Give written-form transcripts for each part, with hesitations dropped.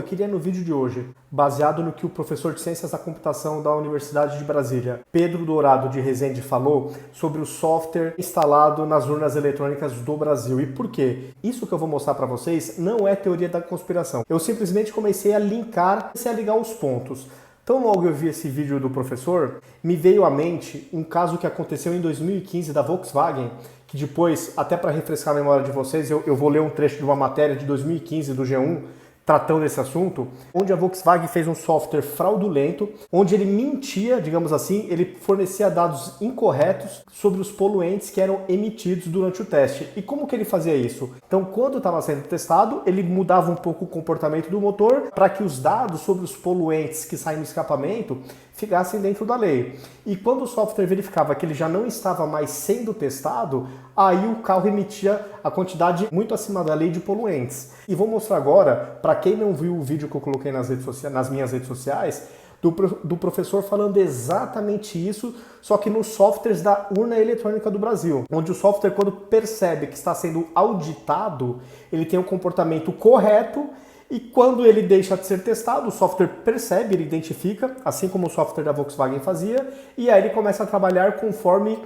Eu queria no vídeo de hoje, baseado no que o professor de Ciências da Computação da Universidade de Brasília, Pedro Dourado de Rezende, falou sobre o software instalado nas urnas eletrônicas do Brasil. E por quê? Isso que eu vou mostrar para vocês não é teoria da conspiração. Eu simplesmente comecei a ligar os pontos. Então logo eu vi esse vídeo do professor, me veio à mente um caso que aconteceu em 2015 da Volkswagen, que depois, até para refrescar a memória de vocês, eu vou ler um trecho de uma matéria de 2015 do G1, tratando desse assunto, onde a Volkswagen fez um software fraudulento, onde ele mentia, digamos assim, ele fornecia dados incorretos sobre os poluentes que eram emitidos durante o teste. E como que ele fazia isso? Então, quando estava sendo testado, ele mudava um pouco o comportamento do motor para que os dados sobre os poluentes que saem do escapamento ficassem dentro da lei. E quando o software verificava que ele já não estava mais sendo testado, aí o carro emitia a quantidade muito acima da lei de poluentes. E vou mostrar agora, para quem não viu o vídeo que eu coloquei nas minhas redes sociais, do professor falando exatamente isso, só que nos softwares da urna eletrônica do Brasil, onde o software, quando percebe que está sendo auditado, ele tem um comportamento correto. E quando ele deixa de ser testado, o software percebe, ele identifica, assim como o software da Volkswagen fazia, e aí ele começa a trabalhar conforme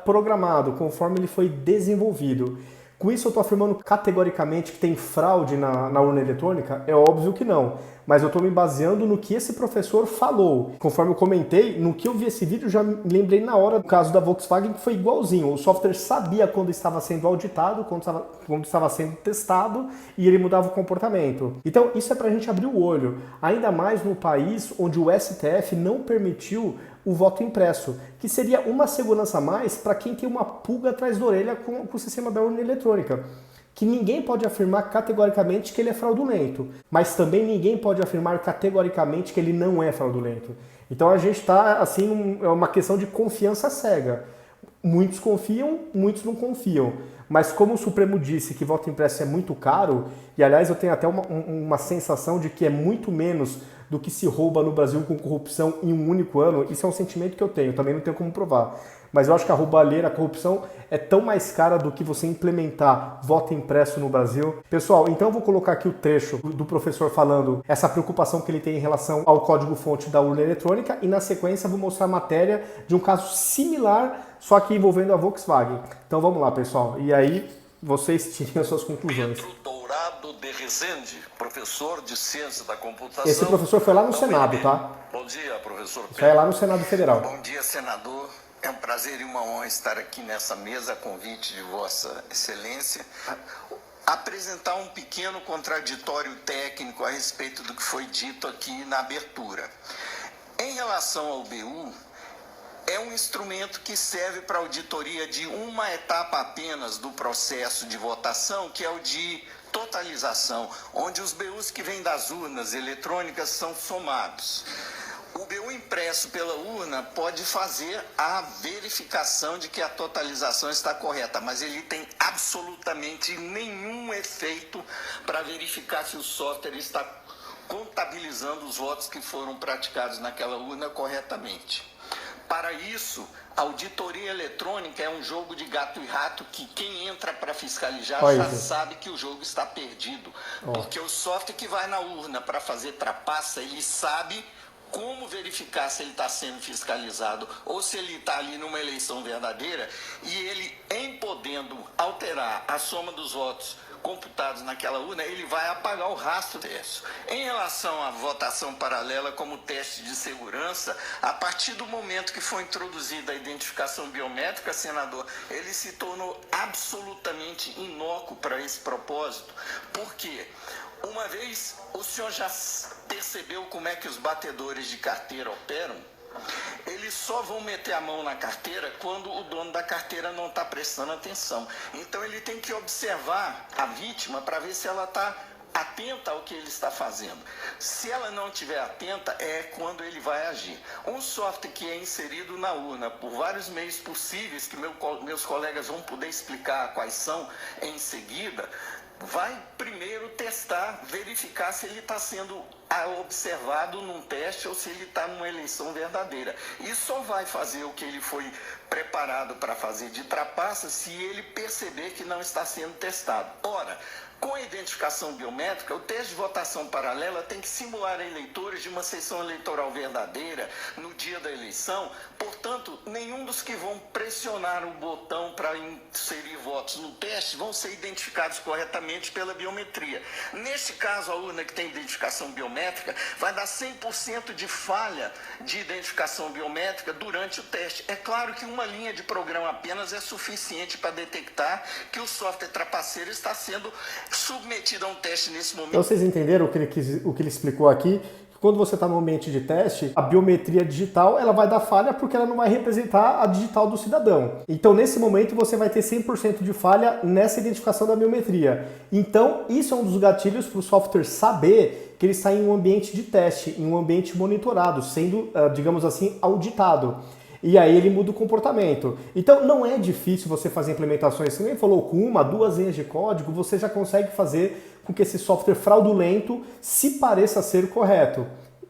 programado, conforme ele foi desenvolvido. Com isso eu estou afirmando categoricamente que tem fraude na urna eletrônica? É óbvio que não, mas eu estou me baseando no que esse professor falou. Conforme eu comentei, no que eu vi esse vídeo, já me lembrei na hora do caso da Volkswagen, que foi igualzinho. O software sabia quando estava sendo auditado, quando estava sendo testado, e ele mudava o comportamento. Então isso é para a gente abrir o olho, ainda mais no país onde o STF não permitiu o voto impresso, que seria uma segurança a mais para quem tem uma pulga atrás da orelha com o sistema da urna eletrônica. Que ninguém pode afirmar categoricamente que ele é fraudulento, mas também ninguém pode afirmar categoricamente que ele não é fraudulento. Então a gente está, assim, é uma questão de confiança cega. Muitos confiam, muitos não confiam. Mas como o Supremo disse que voto impresso é muito caro, e aliás eu tenho até uma sensação de que é muito menos do que se rouba no Brasil com corrupção em um único ano, isso é um sentimento que eu tenho, também não tenho como provar. Mas eu acho que a roubalheira, a corrupção é tão mais cara do que você implementar voto impresso no Brasil. Pessoal, então eu vou colocar aqui o trecho do professor falando essa preocupação que ele tem em relação ao código-fonte da urna eletrônica e na sequência eu vou mostrar a matéria de um caso similar, só que envolvendo a Volkswagen. Então vamos lá, pessoal. E aí vocês tirem as suas conclusões. Pedro Dourado de Rezende, professor de Ciências da Computação. Esse professor foi lá no Senado, tá? Bom dia, professor Pedro. Foi lá no Senado Federal. Bom dia, senador. É um prazer e uma honra estar aqui nessa mesa a convite de Vossa Excelência. Apresentar um pequeno contraditório técnico a respeito do que foi dito aqui na abertura. Em relação ao BU, é um instrumento que serve para auditoria de uma etapa apenas do processo de votação, que é o de totalização, onde os BUs que vêm das urnas eletrônicas são somados. O BU impresso pela urna pode fazer a verificação de que a totalização está correta, mas ele tem absolutamente nenhum efeito para verificar se o software está contabilizando os votos que foram praticados naquela urna corretamente. Para isso, a auditoria eletrônica é um jogo de gato e rato que quem entra para fiscalizar já sabe que o jogo está perdido. Porque o software que vai na urna para fazer trapaça, ele sabe como verificar se ele está sendo fiscalizado ou se ele está ali numa eleição verdadeira, e ele, em podendo alterar a soma dos votos computados naquela urna, ele vai apagar o rastro disso. Em relação à votação paralela como teste de segurança, a partir do momento que foi introduzida a identificação biométrica, senador, ele se tornou absolutamente inócuo para esse propósito. Por quê? Uma vez, o senhor já percebeu como é que os batedores de carteira operam? Eles só vão meter a mão na carteira quando o dono da carteira não está prestando atenção. Então ele tem que observar a vítima para ver se ela está atenta ao que ele está fazendo. Se ela não estiver atenta, é quando ele vai agir. Um software que é inserido na urna por vários meios possíveis, que meus colegas vão poder explicar quais são em seguida, vai primeiro testar, verificar se ele está sendo observado num teste ou se ele está numa eleição verdadeira. E só vai fazer o que ele foi preparado para fazer de trapaça se ele perceber que não está sendo testado. Ora, Com a identificação biométrica, o teste de votação paralela tem que simular eleitores de uma sessão eleitoral verdadeira no dia da eleição. Portanto, nenhum dos que vão pressionar o botão para inserir votos no teste vão ser identificados corretamente pela biometria. Neste caso, a urna que tem identificação biométrica vai dar 100% de falha de identificação biométrica durante o teste. É claro que uma linha de programa apenas é suficiente para detectar que o software trapaceiro está sendo submetido a um teste nesse momento. Então vocês entenderam o que ele explicou aqui? Quando você está no ambiente de teste, a biometria digital ela vai dar falha porque ela não vai representar a digital do cidadão. Então, nesse momento, você vai ter 100% de falha nessa identificação da biometria. Então, isso é um dos gatilhos para o software saber que ele está em um ambiente de teste, em um ambiente monitorado, sendo, digamos assim, auditado. E aí ele muda o comportamento. Então não é difícil você fazer implementações. Você nem falou, com 1, 2 linhas de código, você já consegue fazer com que esse software fraudulento se pareça ser correto.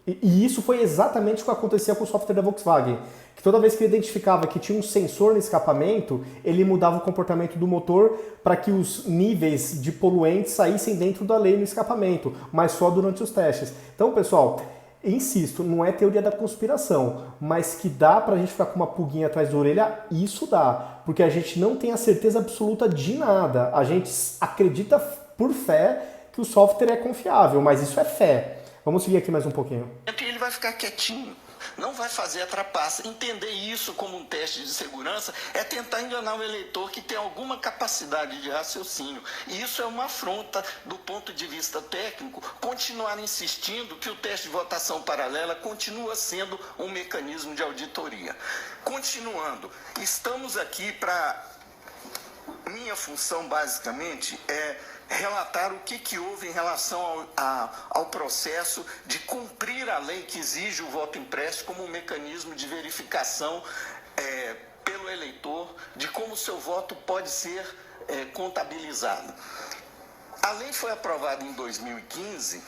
E isso foi exatamente o que acontecia com o software da Volkswagen. Que toda vez que ele identificava que tinha um sensor no escapamento, ele mudava o comportamento do motor para que os níveis de poluentes saíssem dentro da lei no escapamento, mas só durante os testes. Então, pessoal, insisto, não é teoria da conspiração, mas que dá pra gente ficar com uma pulguinha atrás da orelha, isso dá. Porque a gente não tem a certeza absoluta de nada. A gente acredita por fé que o software é confiável, mas isso é fé. Vamos seguir aqui mais um pouquinho. E ele vai ficar quietinho, não vai fazer a trapaça. Entender isso como um teste de segurança é tentar enganar o eleitor que tem alguma capacidade de raciocínio. E isso é uma afronta do ponto de vista técnico, continuar insistindo que o teste de votação paralela continua sendo um mecanismo de auditoria. Continuando, estamos aqui para... Minha função, basicamente, é relatar o que houve em relação ao processo de cumprir a lei que exige o voto impresso como um mecanismo de verificação pelo eleitor de como o seu voto pode ser contabilizado. A lei foi aprovada em 2015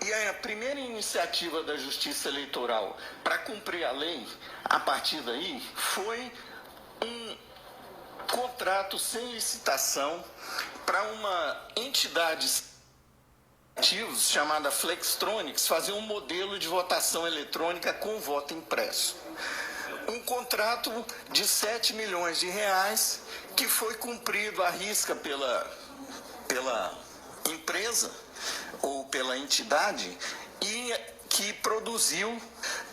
e a primeira iniciativa da Justiça Eleitoral para cumprir a lei, a partir daí, foi um contrato sem licitação para uma entidade chamada Flextronics fazer um modelo de votação eletrônica com voto impresso. Um contrato de 7 milhões de reais que foi cumprido à risca pela empresa ou pela entidade e que produziu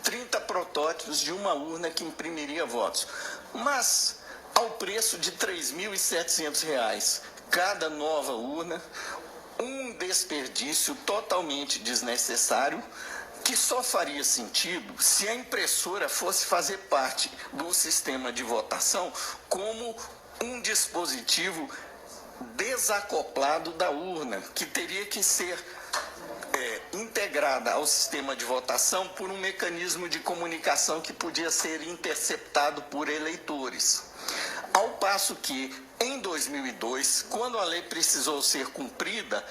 30 protótipos de uma urna que imprimiria votos. Mas ao preço de R$ 3.700 cada nova urna, um desperdício totalmente desnecessário que só faria sentido se a impressora fosse fazer parte do sistema de votação como um dispositivo desacoplado da urna, que teria que ser integrada ao sistema de votação por um mecanismo de comunicação que podia ser interceptado por eleitores. Ao passo que, em 2002, quando a lei precisou ser cumprida,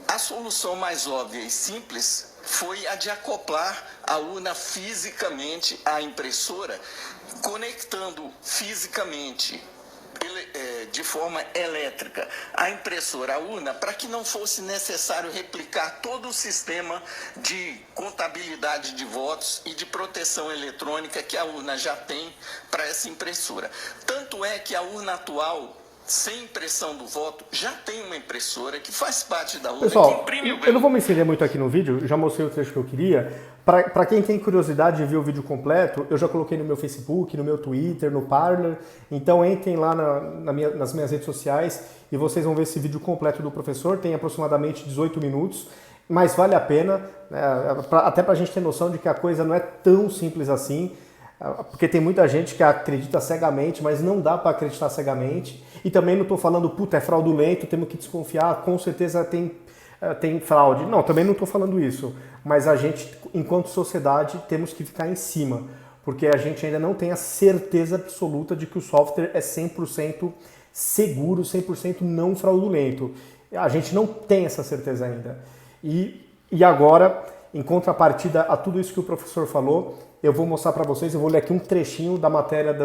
a solução mais óbvia e simples foi a de acoplar a urna fisicamente à impressora, conectando fisicamente, de forma elétrica, a impressora à urna, para que não fosse necessário replicar todo o sistema de contabilidade de votos e de proteção eletrônica que a urna já tem para essa impressora. Tanto é que a urna atual, sem impressão do voto, já tem uma impressora que faz parte da urna. Pessoal, que imprime o... eu não vou me estender muito aqui no vídeo, já mostrei o trecho que eu queria. Para quem tem curiosidade de ver o vídeo completo, eu já coloquei no meu Facebook, no meu Twitter, no Parler. Então entrem lá nas minhas redes sociais e vocês vão ver esse vídeo completo do professor. Tem aproximadamente 18 minutos, mas vale a pena, né, até para a gente ter noção de que a coisa não é tão simples assim. Porque tem muita gente que acredita cegamente, mas não dá para acreditar cegamente. E também não estou falando, puta, é fraudulento, temos que desconfiar, com certeza tem fraude. Não, também não estou falando isso. Mas a gente, enquanto sociedade, temos que ficar em cima. Porque a gente ainda não tem a certeza absoluta de que o software é 100% seguro, 100% não fraudulento. A gente não tem essa certeza ainda. E agora Em contrapartida a tudo isso que o professor falou, eu vou mostrar para vocês, eu vou ler aqui um trechinho da matéria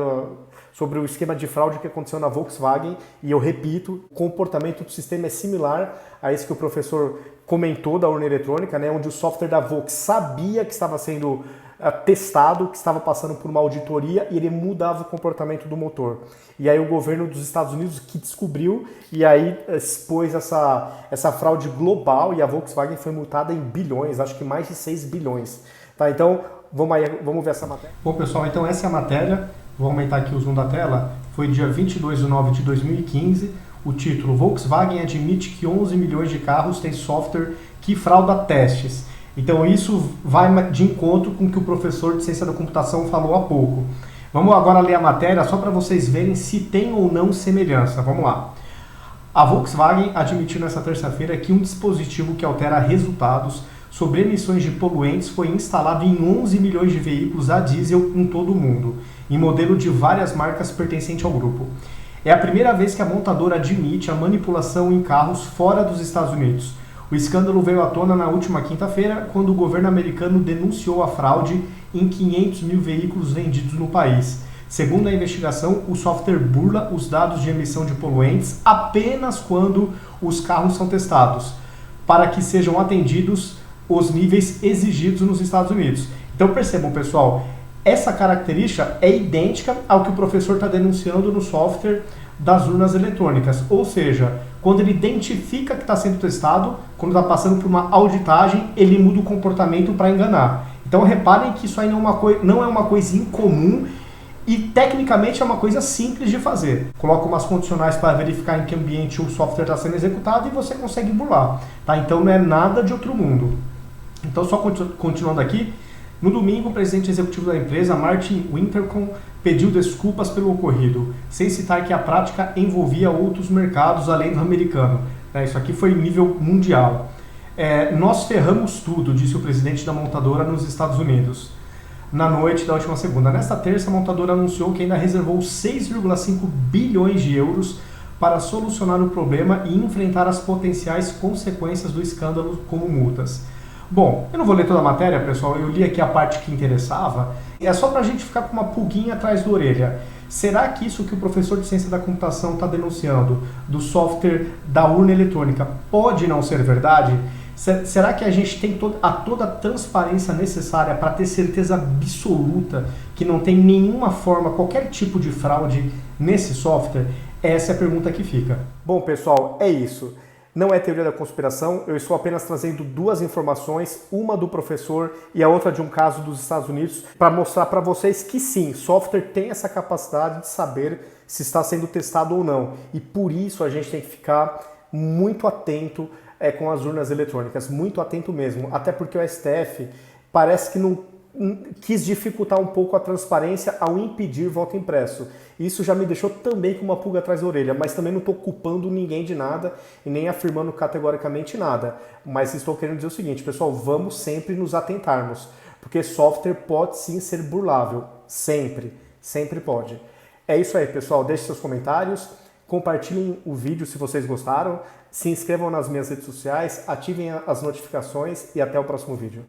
sobre o esquema de fraude que aconteceu na Volkswagen, e eu repito, o comportamento do sistema é similar a esse que o professor comentou da urna eletrônica, né, onde o software da Volks sabia que estava sendo testado, que estava passando por uma auditoria, e ele mudava o comportamento do motor. E aí o governo dos Estados Unidos que descobriu e aí expôs essa fraude global, e a Volkswagen foi multada em bilhões, acho que mais de 6 bilhões. Tá, então vamos ver essa matéria. Bom pessoal, então essa é a matéria, vou aumentar aqui o zoom da tela, foi dia 22 de nove de 2015, o título: Volkswagen admite que 11 milhões de carros têm software que frauda testes. Então isso vai de encontro com o que o professor de ciência da computação falou há pouco. Vamos agora ler a matéria só para vocês verem se tem ou não semelhança. Vamos lá. A Volkswagen admitiu nesta terça-feira que um dispositivo que altera resultados sobre emissões de poluentes foi instalado em 11 milhões de veículos a diesel em todo o mundo, em modelo de várias marcas pertencentes ao grupo. É a primeira vez que a montadora admite a manipulação em carros fora dos Estados Unidos. O escândalo veio à tona na última quinta-feira, quando o governo americano denunciou a fraude em 500 mil veículos vendidos no país. Segundo a investigação, o software burla os dados de emissão de poluentes apenas quando os carros são testados, para que sejam atendidos os níveis exigidos nos Estados Unidos. Então percebam, pessoal, essa característica é idêntica ao que o professor está denunciando no software das urnas eletrônicas, ou seja, quando ele identifica que está sendo testado, quando está passando por uma auditagem, ele muda o comportamento para enganar. Então reparem que isso aí não é uma coisa incomum e tecnicamente é uma coisa simples de fazer. Coloca umas condicionais para verificar em que ambiente o software está sendo executado e você consegue burlar. Tá? Então não é nada de outro mundo. Então só continuando aqui, no domingo o presidente executivo da empresa, Martin Winterkorn, pediu desculpas pelo ocorrido, sem citar que a prática envolvia outros mercados além do americano. Isso aqui foi em nível mundial. Nós ferramos tudo, disse o presidente da montadora nos Estados Unidos, na noite da última segunda. Nesta terça, a montadora anunciou que ainda reservou 6,5 bilhões de euros para solucionar o problema e enfrentar as potenciais consequências do escândalo, como multas. Bom, eu não vou ler toda a matéria, pessoal, eu li aqui a parte que interessava, é só para a gente ficar com uma pulguinha atrás da orelha. Será que isso que o professor de ciência da computação está denunciando do software da urna eletrônica pode não ser verdade? Será que a gente tem toda a transparência necessária para ter certeza absoluta que não tem nenhuma forma, qualquer tipo de fraude nesse software? Essa é a pergunta que fica. Bom, pessoal, é isso. Não é teoria da conspiração, eu estou apenas trazendo duas informações, uma do professor e a outra de um caso dos Estados Unidos, para mostrar para vocês que sim, software tem essa capacidade de saber se está sendo testado ou não. E por isso a gente tem que ficar muito atento com as urnas eletrônicas, muito atento mesmo, até porque o STF parece que não quis dificultar um pouco a transparência ao impedir voto impresso. Isso já me deixou também com uma pulga atrás da orelha, mas também não estou culpando ninguém de nada e nem afirmando categoricamente nada. Mas estou querendo dizer o seguinte, pessoal, vamos sempre nos atentarmos, porque software pode sim ser burlável, sempre, sempre pode. É isso aí, pessoal, deixe seus comentários, compartilhem o vídeo se vocês gostaram, se inscrevam nas minhas redes sociais, ativem as notificações e até o próximo vídeo.